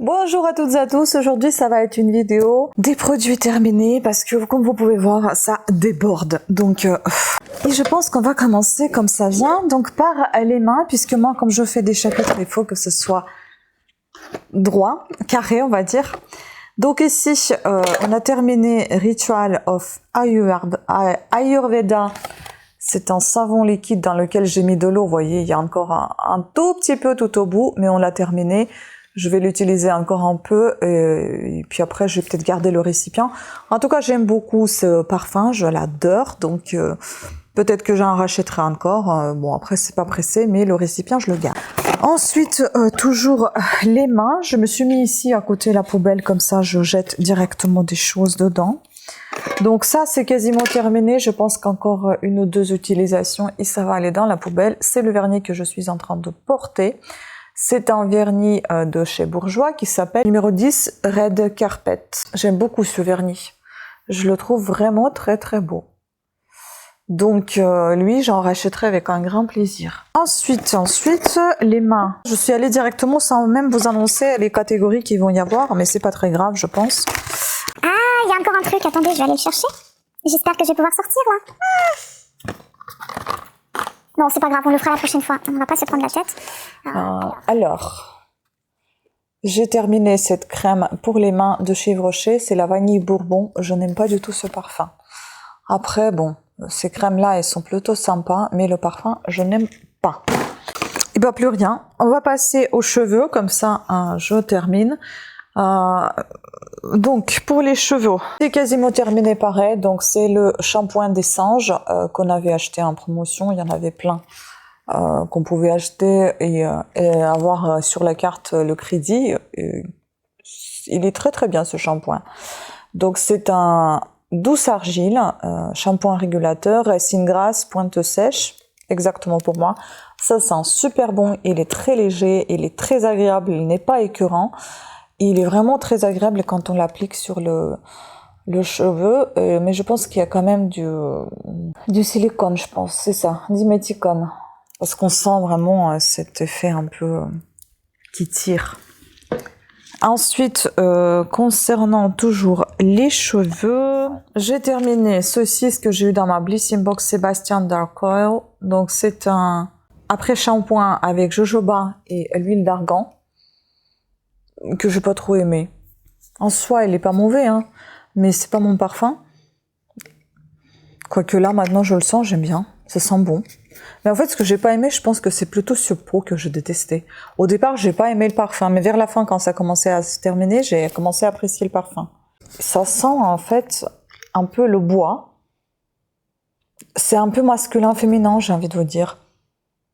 Bonjour à toutes et à tous, aujourd'hui ça va être une vidéo des produits terminés parce que comme vous pouvez voir ça déborde donc et je pense qu'on va commencer comme ça vient donc par les mains puisque moi comme je fais des chapitres il faut que ce soit droit, carré on va dire. Donc ici on a terminé Ritual of Ayurveda. C'est un savon liquide dans lequel j'ai mis de l'eau, vous voyez il y a encore un tout petit peu tout au bout mais on l'a terminé. Je vais l'utiliser encore un peu et puis après je vais peut-être garder le récipient. En tout cas j'aime beaucoup ce parfum, je l'adore donc peut-être que j'en rachèterai encore. Bon après c'est pas pressé mais le récipient je le garde. Ensuite toujours les mains, je me suis mis ici à côté de la poubelle comme ça je jette directement des choses dedans. Donc ça c'est quasiment terminé, je pense qu'encore une ou deux utilisations et ça va aller dans la poubelle. C'est le vernis que je suis en train de porter. C'est un vernis de chez Bourjois qui s'appelle numéro 10 Red Carpet. J'aime beaucoup ce vernis. Je le trouve vraiment très très beau. Donc lui, j'en rachèterai avec un grand plaisir. Ensuite, les mains. Je suis allée directement sans même vous annoncer les catégories qu'il vont y avoir, mais c'est pas très grave, je pense. Ah, il y a encore un truc. Attendez, je vais aller le chercher. J'espère que je vais pouvoir sortir là. Non, c'est pas grave, on le fera la prochaine fois. On va pas se prendre la tête. Alors, j'ai terminé cette crème pour les mains de chez Rocher. C'est la vanille bourbon. Je n'aime pas du tout ce parfum. Après, bon, ces crèmes-là, elles sont plutôt sympas, mais le parfum, je n'aime pas. Et bien, plus rien. On va passer aux cheveux, comme ça, je termine. Donc pour les cheveux, c'est quasiment terminé pareil. Donc c'est le shampoing des singes qu'on avait acheté en promotion. Il y en avait plein qu'on pouvait acheter et avoir sur la carte le crédit. Il est très très bien ce shampoing. Donc c'est un douce argile, shampoing régulateur, racine grasse, pointe sèche, exactement pour moi. Ça sent super bon. Il est très léger, il est très agréable, il n'est pas écœurant. Il est vraiment très agréable quand on l'applique sur le cheveu, mais je pense qu'il y a quand même du silicone, je pense, c'est ça, diméthicone. Parce qu'on sent vraiment cet effet un peu qui tire. Ensuite, concernant toujours les cheveux, j'ai terminé ceci, ce que j'ai eu dans ma Blissing Box Sébastien Dark Oil. Donc c'est un après-shampoing avec jojoba et l'huile d'argan. Que j'ai pas trop aimé. En soi, il est pas mauvais, hein, mais c'est pas mon parfum. Quoique là, maintenant, je le sens, j'aime bien. Ça sent bon. Mais en fait, ce que j'ai pas aimé, je pense que c'est plutôt ce pot que je détestais. Au départ, j'ai pas aimé le parfum, mais vers la fin, quand ça commençait à se terminer, j'ai commencé à apprécier le parfum. Ça sent, en fait, un peu le bois. C'est un peu masculin-féminin, j'ai envie de vous dire.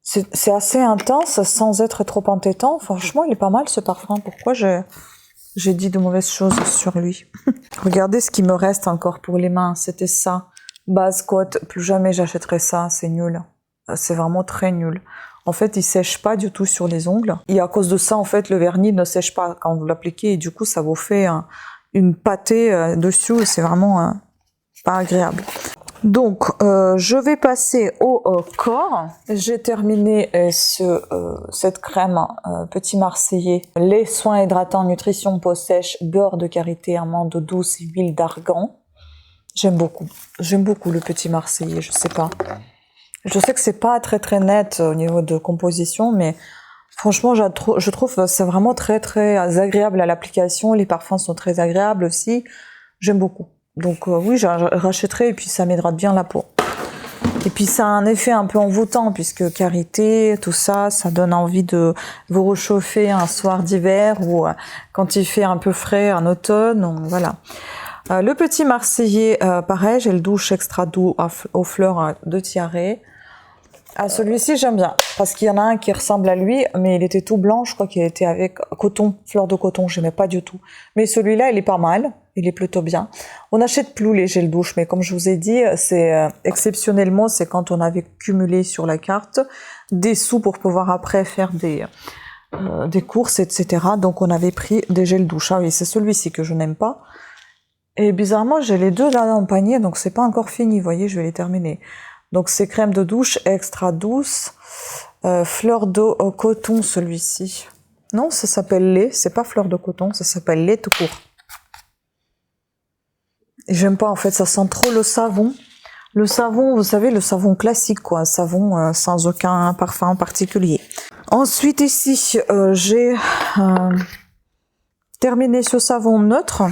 C'est assez intense sans être trop entêtant. Franchement, il est pas mal ce parfum. Pourquoi j'ai dit de mauvaises choses sur lui? Regardez ce qui me reste encore pour les mains. C'était ça. Base coat. Plus jamais j'achèterai ça. C'est nul. C'est vraiment très nul. En fait, il sèche pas du tout sur les ongles. Et à cause de ça, en fait, le vernis ne sèche pas quand vous l'appliquez. Et du coup, ça vous fait une pâtée dessus. C'est vraiment pas agréable. Donc, je vais passer au corps. J'ai terminé cette crème Petit Marseillais, les soins hydratants, nutrition, peau sèche, beurre de karité, amande douce, huile d'argan. J'aime beaucoup le Petit Marseillais, je sais pas. Je sais que c'est pas très très net au niveau de composition, mais franchement, je trouve que c'est vraiment très très agréable à l'application. Les parfums sont très agréables aussi. J'aime beaucoup. Donc oui, je rachèterai et puis ça m'aidera bien la peau. Et puis ça a un effet un peu envoûtant puisque karité, tout ça, ça donne envie de vous réchauffer un soir d'hiver ou quand il fait un peu frais en automne. Donc, voilà. Le Petit Marseillais, pareil, j'ai le douche extra doux aux fleurs de tiare. Celui-ci j'aime bien parce qu'il y en a un qui ressemble à lui mais il était tout blanc, je crois qu'il était avec coton, fleur de coton, j'aimais pas du tout. Mais celui-là il est pas mal, il est plutôt bien. On achète plus les gels douche mais comme je vous ai dit, c'est exceptionnellement c'est quand on avait cumulé sur la carte des sous pour pouvoir après faire des courses etc. Donc on avait pris des gels douche. Ah oui, c'est celui-ci que je n'aime pas. Et bizarrement j'ai les deux là dans le panier donc c'est pas encore fini, vous voyez, je vais les terminer. Donc c'est crème de douche extra douce, fleur d'eau au coton celui-ci. Non, ça s'appelle lait, c'est pas fleur de coton, ça s'appelle lait tout court. Et j'aime pas, en fait, ça sent trop le savon. Le savon, vous savez, le savon classique, quoi, un savon sans aucun parfum particulier. Ensuite, ici, j'ai terminé ce savon neutre.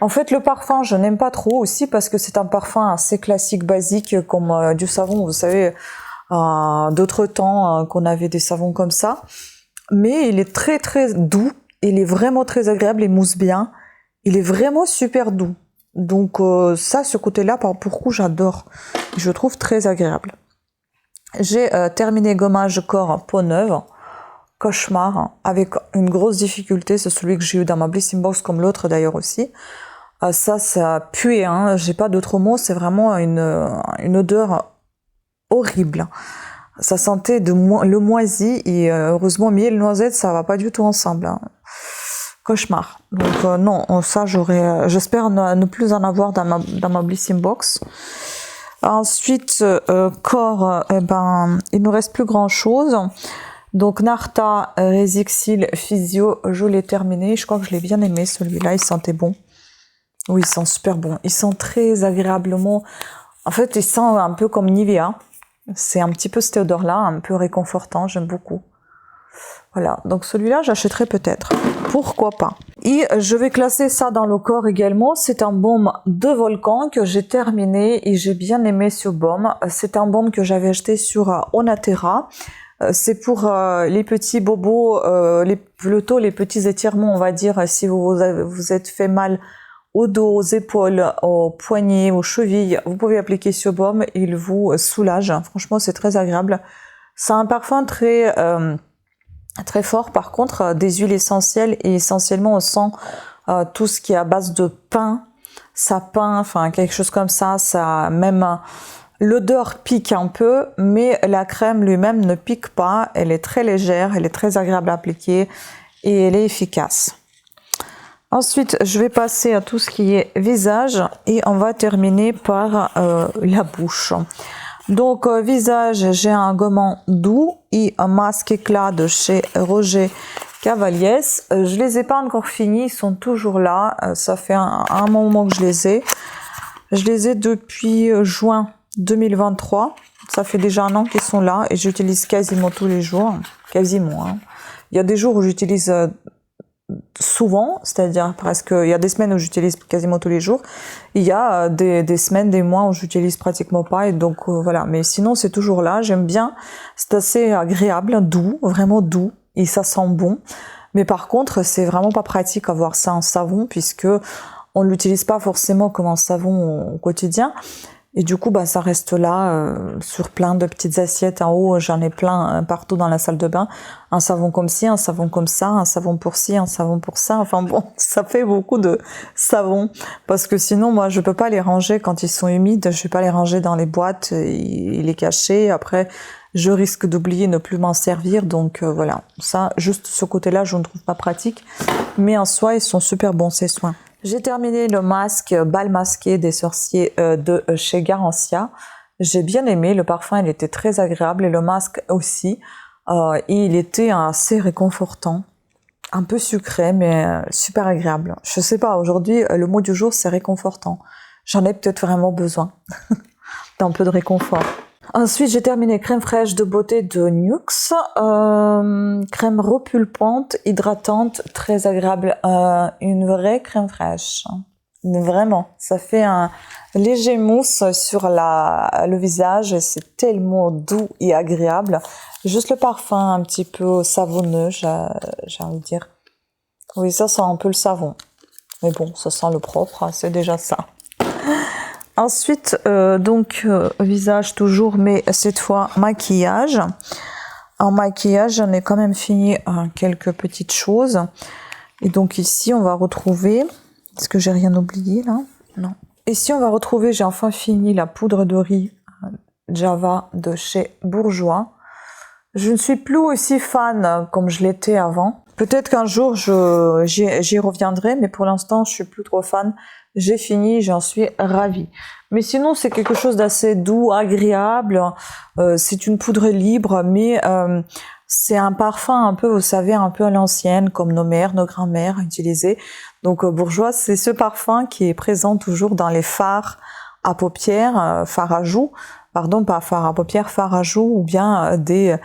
En fait, le parfum, je n'aime pas trop aussi parce que c'est un parfum assez classique, basique, comme du savon, vous savez, d'autres temps qu'on avait des savons comme ça. Mais il est très très doux, il est vraiment très agréable, il mousse bien, il est vraiment super doux. Donc ça, ce côté-là, pour le coup, j'adore. Je trouve très agréable. J'ai terminé gommage corps peau neuve, cauchemar, avec une grosse difficulté, c'est celui que j'ai eu dans ma Blissing Box, comme l'autre d'ailleurs aussi. Ça puait, hein, j'ai pas d'autres mots, c'est vraiment une odeur horrible. Ça sentait le moisi et heureusement miel noisette, ça va pas du tout ensemble. Hein. Cauchemar. Donc non, ça j'espère ne plus en avoir dans ma Blissing Box. Ensuite, corps, il me reste plus grand chose. Donc Narta, Resixil, Physio, je l'ai terminé. Je crois que je l'ai bien aimé celui-là, il sentait bon. Oui, il sent super bon. Il sent très agréablement. En fait, il sent un peu comme Nivea. C'est un petit peu cette odeur-là, un peu réconfortant, j'aime beaucoup. Voilà, donc celui-là, j'achèterai peut-être. Pourquoi pas. Et je vais classer ça dans le corps également. C'est un baume de Volcan que j'ai terminé et j'ai bien aimé ce baume. C'est un baume que j'avais acheté sur Onatera. C'est pour les petits bobos, plutôt les petits étirements, on va dire, si vous êtes fait mal au dos, aux épaules, aux poignets, aux chevilles, vous pouvez appliquer ce baume, il vous soulage. Franchement, c'est très agréable. C'est un parfum très fort. Par contre, des huiles essentielles et essentiellement on sent tout ce qui est à base de pin, sapin, enfin quelque chose comme ça. Ça même l'odeur pique un peu, mais la crème lui-même ne pique pas. Elle est très légère, elle est très agréable à appliquer et elle est efficace. Ensuite, je vais passer à tout ce qui est visage et on va terminer par la bouche. Donc, visage, j'ai un gommant doux et un masque éclat de chez Roger Cavaliers. Je les ai pas encore finis, ils sont toujours là. Ça fait un moment que je les ai. Je les ai depuis juin 2023. Ça fait déjà un an qu'ils sont là et j'utilise quasiment tous les jours. Quasiment. Hein. Il y a des jours où j'utilise souvent, c'est-à-dire presque, il y a des semaines où j'utilise quasiment tous les jours, il y a des semaines, des mois où j'utilise pratiquement pas, et donc voilà, mais sinon c'est toujours là, j'aime bien, c'est assez agréable, doux, vraiment doux, et ça sent bon, mais par contre c'est vraiment pas pratique avoir ça en savon, puisque on ne l'utilise pas forcément comme un savon au quotidien, et du coup, ça reste là, sur plein de petites assiettes en haut. J'en ai plein partout dans la salle de bain. Un savon comme ci, un savon comme ça, un savon pour ci, un savon pour ça. Enfin bon, ça fait beaucoup de savons. Parce que sinon, moi, je peux pas les ranger quand ils sont humides. Je vais pas les ranger dans les boîtes et les cacher. Après, je risque d'oublier, ne plus m'en servir. Donc voilà, ça, juste ce côté-là, je ne trouve pas pratique. Mais en soi, ils sont super bons, ces soins. J'ai terminé le masque bal masqué des sorciers de chez Garancia. J'ai bien aimé, le parfum il était très agréable et le masque aussi. Il était assez réconfortant, un peu sucré mais super agréable. Je sais pas, aujourd'hui le mot du jour c'est réconfortant. J'en ai peut-être vraiment besoin d'un peu de réconfort. Ensuite, j'ai terminé crème fraîche de beauté de Nuxe, crème repulpante, hydratante, très agréable, une vraie crème fraîche. Vraiment, ça fait un léger mousse sur le visage et c'est tellement doux et agréable. Juste le parfum un petit peu savonneux, j'ai envie de dire. Oui, ça sent un peu le savon. Mais bon, ça sent le propre, hein, c'est déjà ça. Ensuite, visage toujours, mais cette fois maquillage. En maquillage, j'en ai quand même fini quelques petites choses. Et donc ici, on va retrouver... Est-ce que j'ai rien oublié là? Non. Ici, on va retrouver, j'ai enfin fini la poudre de riz Java de chez Bourjois. Je ne suis plus aussi fan comme je l'étais avant. Peut-être qu'un jour, j'y reviendrai, mais pour l'instant, je suis plus trop fan. J'ai fini, j'en suis ravie. Mais sinon, c'est quelque chose d'assez doux, agréable. C'est une poudre libre, mais C'est un parfum un peu, vous savez, un peu à l'ancienne, comme nos mères, nos grands-mères utilisaient. Donc Bourjois, c'est ce parfum qui est présent toujours dans les fards à paupières, fards à joues, pardon, pas fards à paupières, fards à joues ou bien des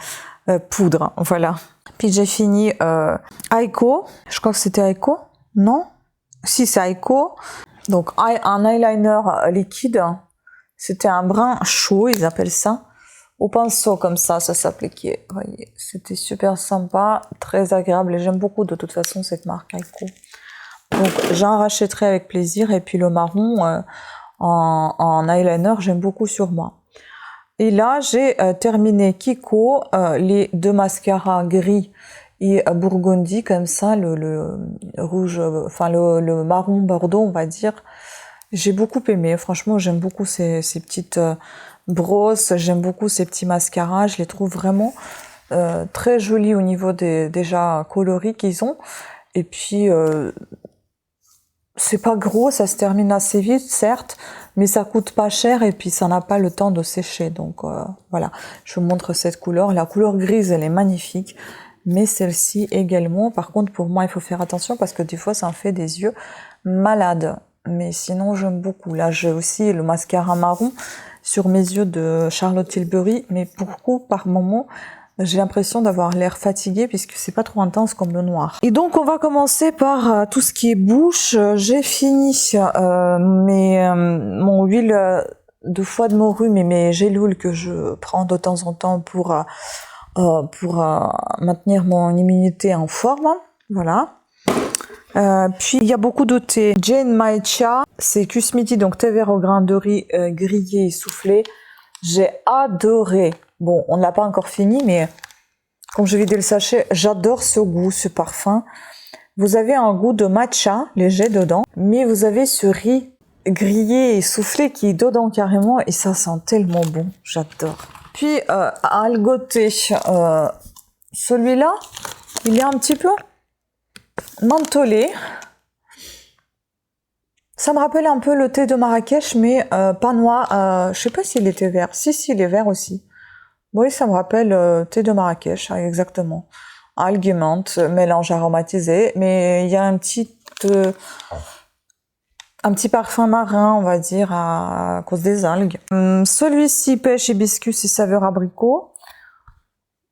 poudres, voilà. Puis j'ai fini Aiko, je crois que c'était Aiko, non? Si, c'est Aiko. Donc un eyeliner liquide, c'était un brun chaud, ils appellent ça. Au pinceau comme ça s'appliquait. Voyez, c'était super sympa, très agréable et j'aime beaucoup de toute façon cette marque Aiko. Donc j'en rachèterai avec plaisir et puis le marron en eyeliner, j'aime beaucoup sur moi. Et là, j'ai terminé Kiko, les deux mascaras gris et burgundy comme ça, le rouge, enfin le marron bordeaux, on va dire. J'ai beaucoup aimé, franchement, j'aime beaucoup ces petites brosses, j'aime beaucoup ces petits mascaras, je les trouve vraiment très jolis au niveau des déjà coloris qu'ils ont. Et puis, c'est pas gros, ça se termine assez vite, certes, mais ça coûte pas cher et puis ça n'a pas le temps de sécher. Donc voilà, je vous montre cette couleur. La couleur grise, elle est magnifique, mais celle-ci également. Par contre, pour moi, il faut faire attention parce que des fois, ça en fait des yeux malades. Mais sinon, j'aime beaucoup. Là, j'ai aussi le mascara marron sur mes yeux de Charlotte Tilbury, mais beaucoup par moment, j'ai l'impression d'avoir l'air fatiguée puisque c'est pas trop intense comme le noir. Et donc, on va commencer par tout ce qui est bouche. J'ai fini mon huile de foie de morue, mais mes gélules que je prends de temps en temps pour maintenir mon immunité en forme. Voilà. Puis il y a beaucoup de thé. Jane Matcha, c'est Kusmiti, donc thé vert au grain de riz grillé et soufflé. J'ai adoré. Bon, on ne l'a pas encore fini, mais comme je vidé le sachet, j'adore ce goût, ce parfum. Vous avez un goût de matcha léger dedans, mais vous avez ce riz grillé et soufflé qui est dedans carrément et ça sent tellement bon. J'adore. Puis à le goûter, celui-là, il est un petit peu mentholé. Ça me rappelle un peu le thé de Marrakech, mais pas noir. Je sais pas s'il était vert. Si, il est vert aussi. Oui, ça me rappelle thé de Marrakech, exactement. Algues menthe, mélange aromatisé, mais il y a un petit parfum marin, on va dire, à cause des algues. Celui-ci, pêche, hibiscus et saveur abricot.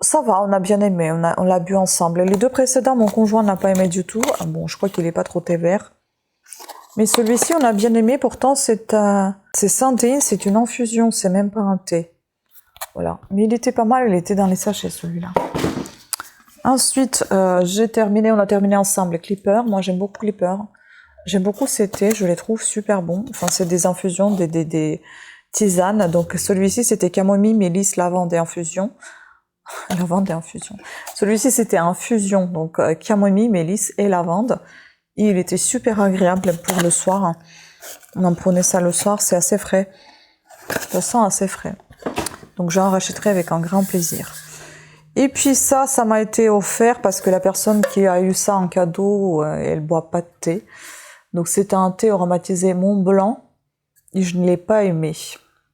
Ça va, on a bien aimé, on l'a bu ensemble. Les deux précédents, mon conjoint n'a pas aimé du tout. Bon, je crois qu'il est pas trop thé vert. Mais celui-ci, on a bien aimé. Pourtant, c'est synthé, c'est une infusion, c'est même pas un thé. Voilà. Mais il était pas mal, il était dans les sachets, celui-là. Ensuite, on a terminé ensemble les Clipper. Moi, j'aime beaucoup Clipper. J'aime beaucoup ces thés, je les trouve super bons. Enfin, c'est des infusions, des tisanes. Donc, celui-ci, c'était camomille, mélisse, lavande et infusion. Lavande et infusion. Celui-ci, c'était infusion, donc camomille, mélisse et lavande. Et il était super agréable pour le soir. On en prenait ça le soir, c'est assez frais. Ça sent assez frais. Donc j'en rachèterai avec un grand plaisir. Et puis ça m'a été offert parce que la personne qui a eu ça en cadeau, elle boit pas de thé. Donc c'était un thé aromatisé Mont Blanc. Et je ne l'ai pas aimé.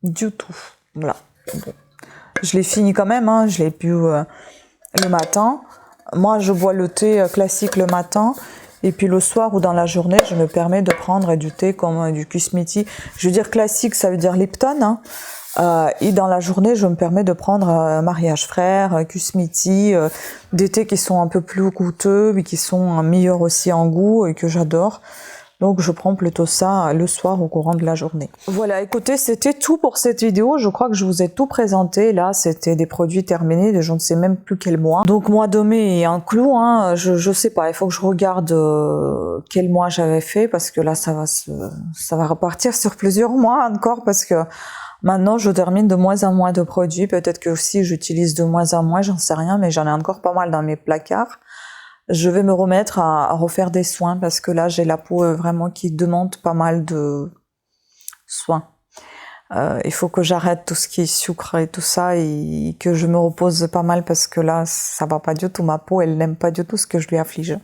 Du tout. Voilà. Bon. Je l'ai fini quand même, hein. Je l'ai bu le matin. Moi, je bois le thé classique le matin. Et puis le soir ou dans la journée, je me permets de prendre du thé comme du Kusmiti. Je veux dire classique, ça veut dire Lipton. Hein. Et dans la journée, je me permets de prendre Mariage Frère, Kusmiti, des thés qui sont un peu plus goûteux, mais qui sont meilleurs aussi en goût et que j'adore. Donc je prends plutôt ça le soir au courant de la journée. Voilà, écoutez, c'était tout pour cette vidéo. Je crois que je vous ai tout présenté. Là, c'était des produits terminés de je ne sais même plus quel mois. Donc mois de mai est un clou, hein. Je sais pas, il faut que je regarde quel mois j'avais fait parce que là, ça va repartir sur plusieurs mois encore parce que maintenant, je termine de moins en moins de produits. Peut-être que aussi j'utilise de moins en moins, j'en sais rien, mais j'en ai encore pas mal dans mes placards. Je vais me remettre à refaire des soins parce que là, j'ai la peau vraiment qui demande pas mal de soins. Il faut que j'arrête tout ce qui est sucre et tout ça et que je me repose pas mal parce que là, ça va pas du tout. Ma peau, elle n'aime pas du tout ce que je lui afflige.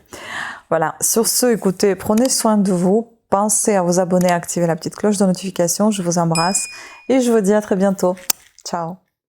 Voilà. Sur ce, écoutez, prenez soin de vous. Pensez à vous abonner, à activer la petite cloche de notification. Je vous embrasse et je vous dis à très bientôt. Ciao.